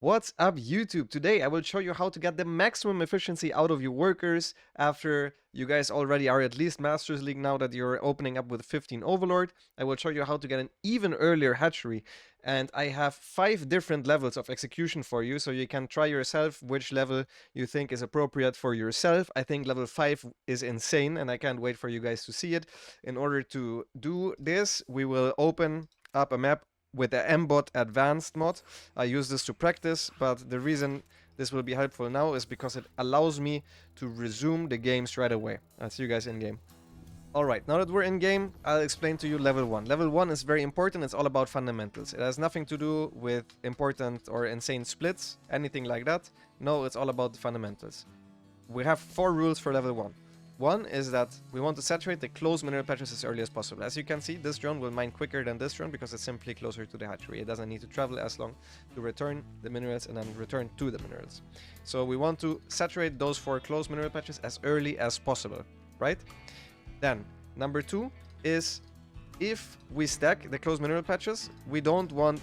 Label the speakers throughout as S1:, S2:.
S1: What's up, YouTube? Today I will show you how to get the maximum efficiency out of your workers after you guys already are at least Masters League now that you're opening up with 15 Overlord. I will show you how to get an even earlier hatchery, and I have 5 different levels of execution for you, so you can try yourself which level you think is appropriate for yourself. I think level 5 is insane, and I can't wait for you guys to see it. In order to do this, we will open up a map with the mbot advanced mod. I use this to practice, but the reason this will be helpful now is because it allows me to resume the game straight away. I'll see you guys in game. Alright, now that we're in game, I'll explain to you level 1. Level 1 is very important, it's all about fundamentals. It has nothing to do with important or insane splits, anything like that. No, it's all about the fundamentals. We have 4 rules for level 1. One is that we want to saturate the closed mineral patches as early as possible. As you can see, this drone will mine quicker than this drone because it's simply closer to the hatchery. It doesn't need to travel as long to return the minerals and then return to the minerals. So we want to saturate those 4 closed mineral patches as early as possible, right? Then, number 2 is if we stack the closed mineral patches, we don't want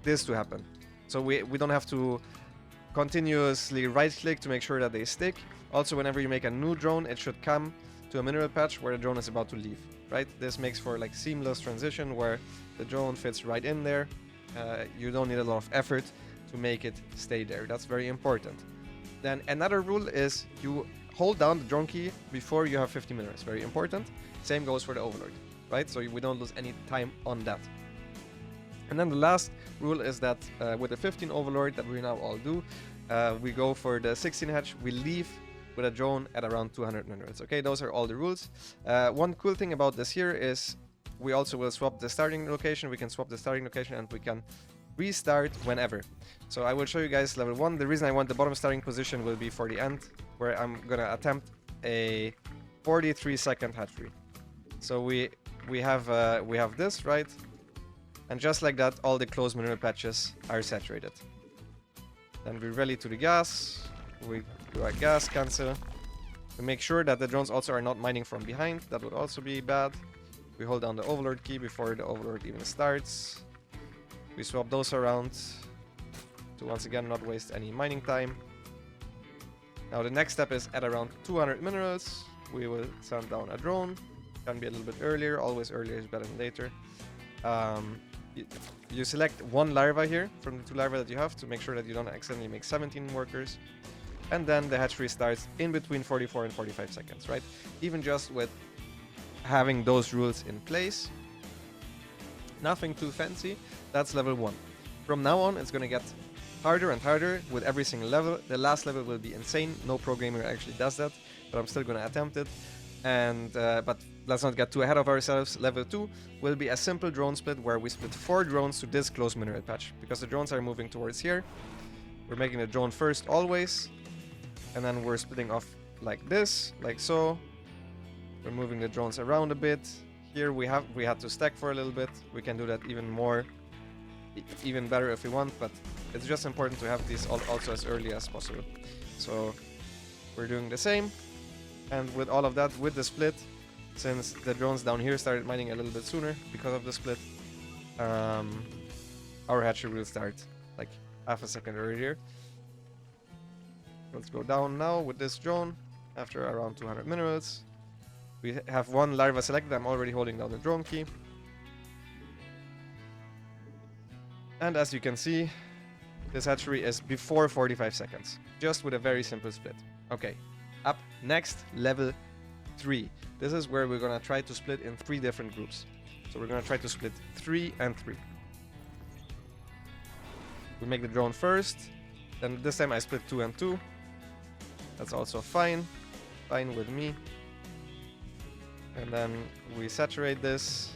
S1: this to happen. So we don't have to continuously right-click to make sure that they stick. Also, whenever you make a new drone, it should come to a mineral patch where the drone is about to leave, right? This makes for like seamless transition where the drone fits right in there. You don't need a lot of effort to make it stay there. That's very important. Then another rule is you hold down the drone key before you have 50 minerals. Very important. Same goes for the Overlord, right? So we don't lose any time on that. And then the last rule is that with the 15 Overlord that we now all do, we go for the 16 hatch, we leave with a drone at around 200 minerals. Okay, those are all the rules. One cool thing about this here is we also will swap the starting location. We can swap the starting location and we can restart whenever. So I will show you guys level 1. The reason I want the bottom starting position will be for the end, where I'm gonna attempt a 43-second hatchery. So we have this, right? And just like that, all the closed mineral patches are saturated. Then we rally to the gas. We do a gas cancel. We make sure that the drones also are not mining from behind. That would also be bad. We hold down the Overlord key before the Overlord even starts. We swap those around to once again not waste any mining time. Now the next step is at around 200 minerals. We will send down a drone. Can be a little bit earlier. Always earlier is better than later. You select 1 larva here from the 2 larvae that you have to make sure that you don't accidentally make 17 workers. And then the hatchery starts in between 44 and 45 seconds, right? Even just with having those rules in place. Nothing too fancy. That's level 1. From now on, it's going to get harder and harder with every single level. The last level will be insane. No programmer actually does that, but I'm still going to attempt it. And but let's not get too ahead of ourselves. Level 2 will be a simple drone split where we split 4 drones to this close mineral patch. Because the drones are moving towards here. We're making the drone first always. And then we're splitting off like this, like so. We're moving the drones around a bit. Here we had to stack for a little bit. We can do that even more, even better if we want, but it's just important to have these also as early as possible. So we're doing the same. And with all of that, with the split, since the drones down here started mining a little bit sooner because of the split, our hatchery will start like half a second earlier. Let's go down now with this drone after around 200 minerals. We have 1 larva selected. I'm already holding down the drone key. And as you can see, this hatchery is before 45 seconds, just with a very simple split. Okay, up next, level 3. This is where we're gonna try to split in 3 different groups. So we're gonna try to split 3 and 3. We make the drone first, then this time I split 2 and 2. That's also fine with me. And then we saturate this.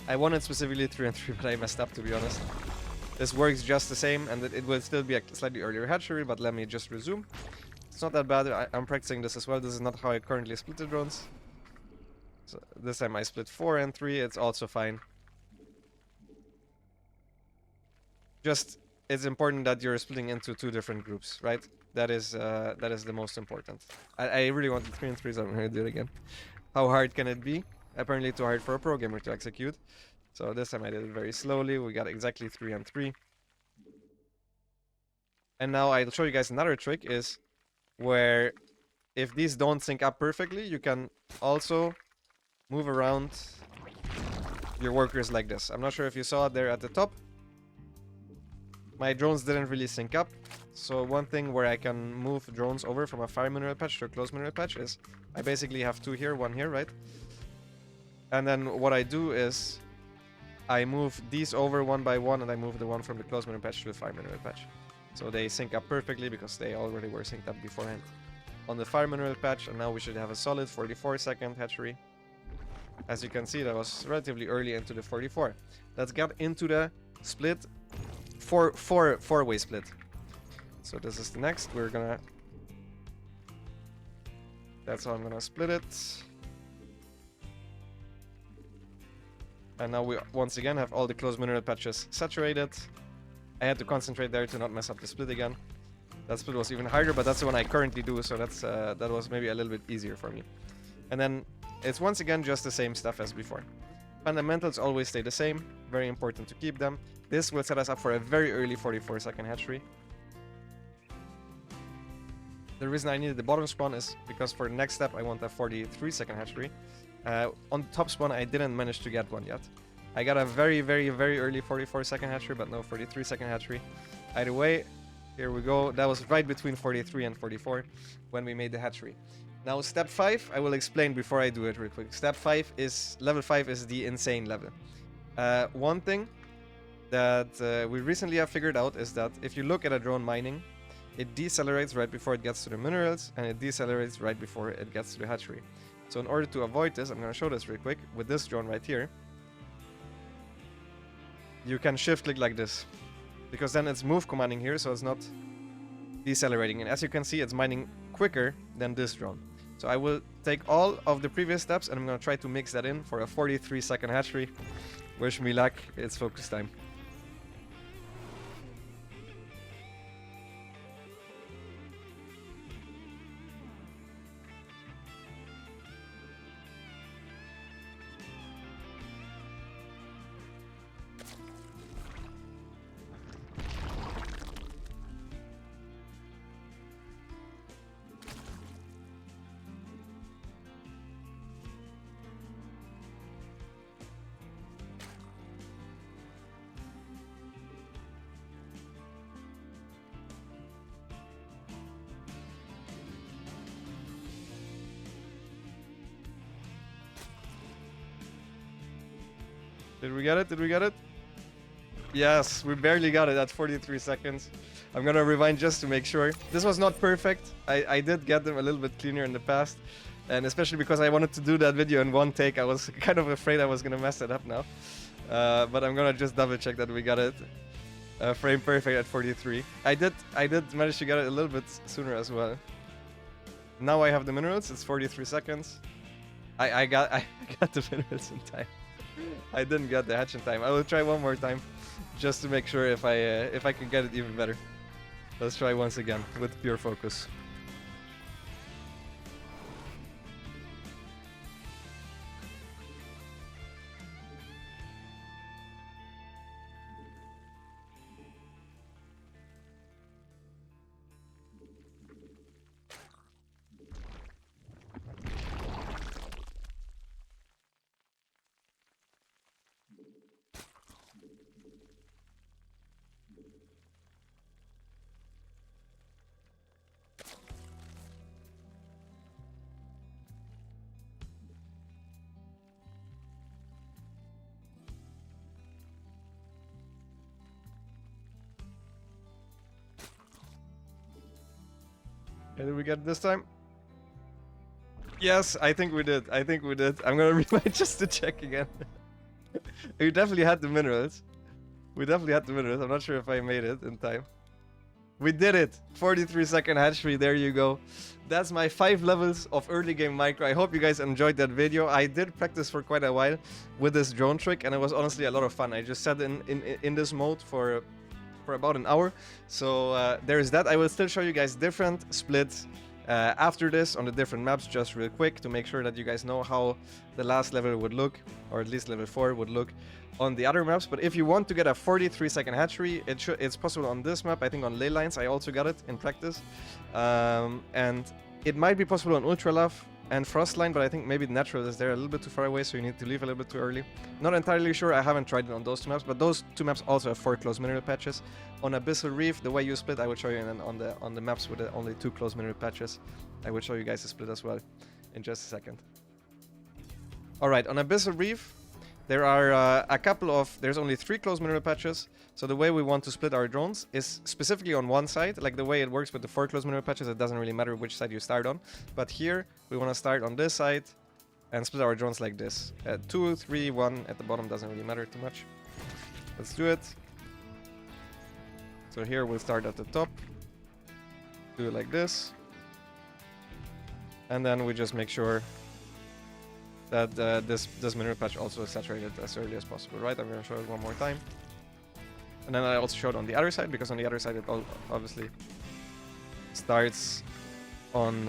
S1: I wanted specifically 3 and 3, but I messed up, to be honest. This works just the same, and it will still be a slightly earlier hatchery, but let me just resume. It's not that bad. I'm practicing this as well. This is not how I currently split the drones. So this time I split 4 and 3. It's also fine. Just, it's important that you're splitting into 2 different groups, right? That is the most important. I really wanted 3 and 3, so I'm gonna do it again. How hard can it be? Apparently too hard for a pro gamer to execute. So this time I did it very slowly. We got exactly 3 and 3. And now I'll show you guys another trick is where if these don't sync up perfectly, you can also move around your workers like this. I'm not sure if you saw it there at the top. My drones didn't really sync up. So one thing where I can move drones over from a fire mineral patch to a closed mineral patch is I basically have 2 here, 1 here, right? And then what I do is I move these over 1 by 1 and I move the one from the closed mineral patch to the fire mineral patch. So they sync up perfectly because they already were synced up beforehand on the fire mineral patch, and now we should have a solid 44-second hatchery. As you can see, that was relatively early into the 44. Let's get into the split, four-way split. So this is the next. We're gonna. That's how I'm gonna split it. And now we once again have all the closed mineral patches saturated. I had to concentrate there to not mess up the split again. That split was even harder, but that's the one I currently do, so that's that was maybe a little bit easier for me. And then it's once again just the same stuff as before. Fundamentals always stay the same, very important to keep them. This will set us up for a very early 44-second hatchery. The reason I needed the bottom spawn is because for the next step I want a 43-second hatchery. On the top spawn I didn't manage to get one yet. I got a very early 44-second hatchery, but no 43-second hatchery. Either way, here we go. That was right between 43 and 44 when we made the hatchery. Now step 5, I will explain before I do it real quick. Step 5 is, level 5 is the insane level. One thing that we recently have figured out is that if you look at a drone mining, it decelerates right before it gets to the minerals, and it decelerates right before it gets to the hatchery. So in order to avoid this, I'm going to show this real quick with this drone right here. You can shift click like this, because then it's move commanding here, so it's not decelerating. And as you can see, it's mining quicker than this drone. So I will take all of the previous steps and I'm going to try to mix that in for a 43-second hatchery. Wish me luck, it's focus time. Did we get it? Did we get it? Yes, we barely got it at 43 seconds. I'm gonna rewind just to make sure. This was not perfect. I did get them a little bit cleaner in the past. And especially because I wanted to do that video in one take, I was kind of afraid I was gonna mess it up now. But I'm gonna just double check that we got it frame perfect at 43. I did manage to get it a little bit sooner as well. Now I have the minerals, it's 43 seconds. I got the minerals in time. I didn't get the hatch in time. I will try one more time, just to make sure if I can get it even better. Let's try once again with pure focus. Did we get it this time? Yes, I think we did. I think we did. I'm gonna rewind just to check again. We definitely had the minerals. We definitely had the minerals. I'm not sure if I made it in time. We did it! 43-second hatchery, there you go. That's my 5 levels of early game micro. I hope you guys enjoyed that video. I did practice for quite a while with this drone trick, and it was honestly a lot of fun. I just sat in this mode for about an hour. So there's that. I will still show you guys different splits After this, on the different maps, just real quick to make sure that you guys know how the last level would look, or at least level 4 would look on the other maps. But if you want to get a 43-second hatchery, it's possible on this map. I think on ley lines I also got it in practice, and it might be possible on ultra love and frostline, but I think maybe natural is there a little bit too far away, so you need to leave a little bit too early. Not entirely sure, I haven't tried it on those two maps, but those two maps also have 4 closed mineral patches. On Abyssal Reef, the way you split, I will show you, and then on the maps with only 2 closed mineral patches, I will show you guys the split as well in just a second. Alright, on Abyssal Reef, there are there's only 3 closed mineral patches. So the way we want to split our drones is specifically on one side, like the way it works with the 4 closed mineral patches. It doesn't really matter which side you start on, but here we want to start on this side and split our drones like this. 2, 3, 1 at the bottom doesn't really matter too much. Let's do it. So here we'll start at the top, do it like this, and then we just make sure that this mineral patch also is saturated as early as possible, right? I'm going to show it one more time. And then I also showed on the other side, because on the other side it obviously starts on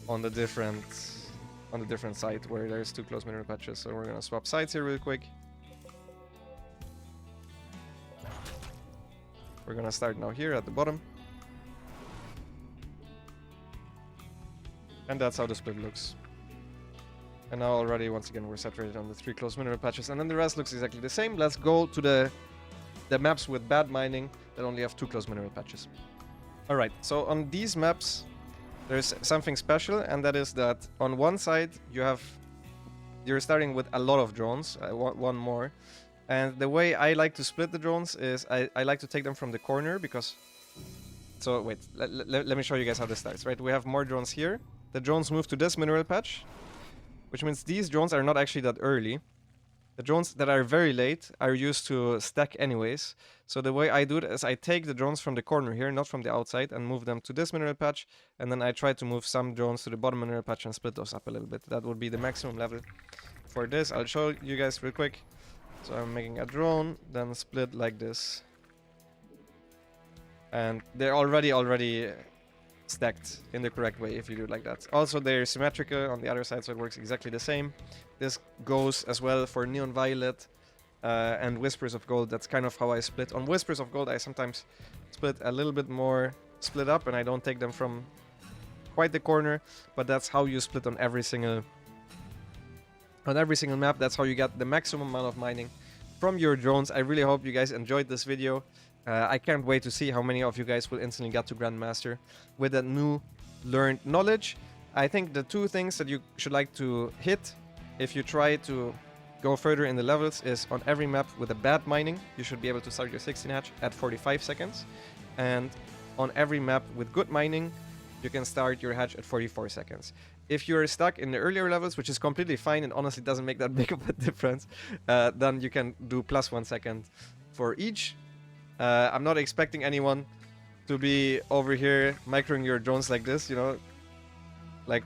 S1: the different side where there's 2 closed mineral patches. So we're going to swap sides here real quick. We're going to start now here at the bottom. And that's how the split looks. And now already, once again, we're saturated on the 3 closed mineral patches. And then the rest looks exactly the same. Let's go to the maps with bad mining that only have 2 closed mineral patches. Alright, so on these maps, there's something special. And that is that on one side, you're starting with a lot of drones. I want one more. And the way I like to split the drones is I like to take them from the corner, because... So wait, let me show you guys how this starts, right? We have more drones here. The drones move to this mineral patch, which means these drones are not actually that early. The drones that are very late are used to stack anyways. So the way I do it is I take the drones from the corner here, not from the outside, and move them to this mineral patch. And then I try to move some drones to the bottom mineral patch and split those up a little bit. That would be the maximum level for this. I'll show you guys real quick. So I'm making a drone, then split like this. And they're already stacked in the correct way if you do it like that. Also, they're symmetrical on the other side, so it works exactly the same. This goes as well for Neon Violet and Whispers of Gold. That's kind of how I split. On Whispers of Gold, I sometimes split a little bit more split up, and I don't take them from quite the corner, but that's how you split on every single map. That's how you get the maximum amount of mining from your drones. I really hope you guys enjoyed this video. I can't wait to see how many of you guys will instantly get to Grandmaster with that new learned knowledge. I think the 2 things that you should like to hit if you try to go further in the levels is on every map with a bad mining, you should be able to start your 16 hatch at 45 seconds. And on every map with good mining, you can start your hatch at 44 seconds. If you're stuck in the earlier levels, which is completely fine and honestly doesn't make that big of a difference, then you can do +1 second for each. I'm not expecting anyone to be over here microing your drones like this, you know, like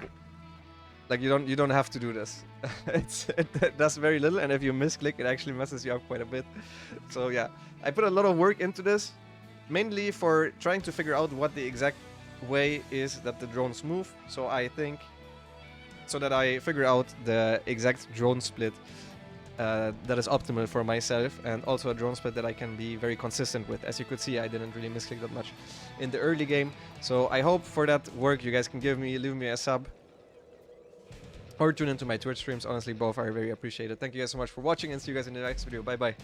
S1: you don't have to do this. It does very little, and if you misclick, it actually messes you up quite a bit. So yeah, I put a lot of work into this, mainly for trying to figure out what the exact way is that the drones move. So I figure out the exact drone split that is optimal for myself, and also a drone split that I can be very consistent with. As you could see, I didn't really misclick that much in the early game. So I hope for that work you guys can leave me a sub or tune into my Twitch streams. Honestly, both are very appreciated. Thank you guys so much for watching, and see you guys in the next video. Bye bye.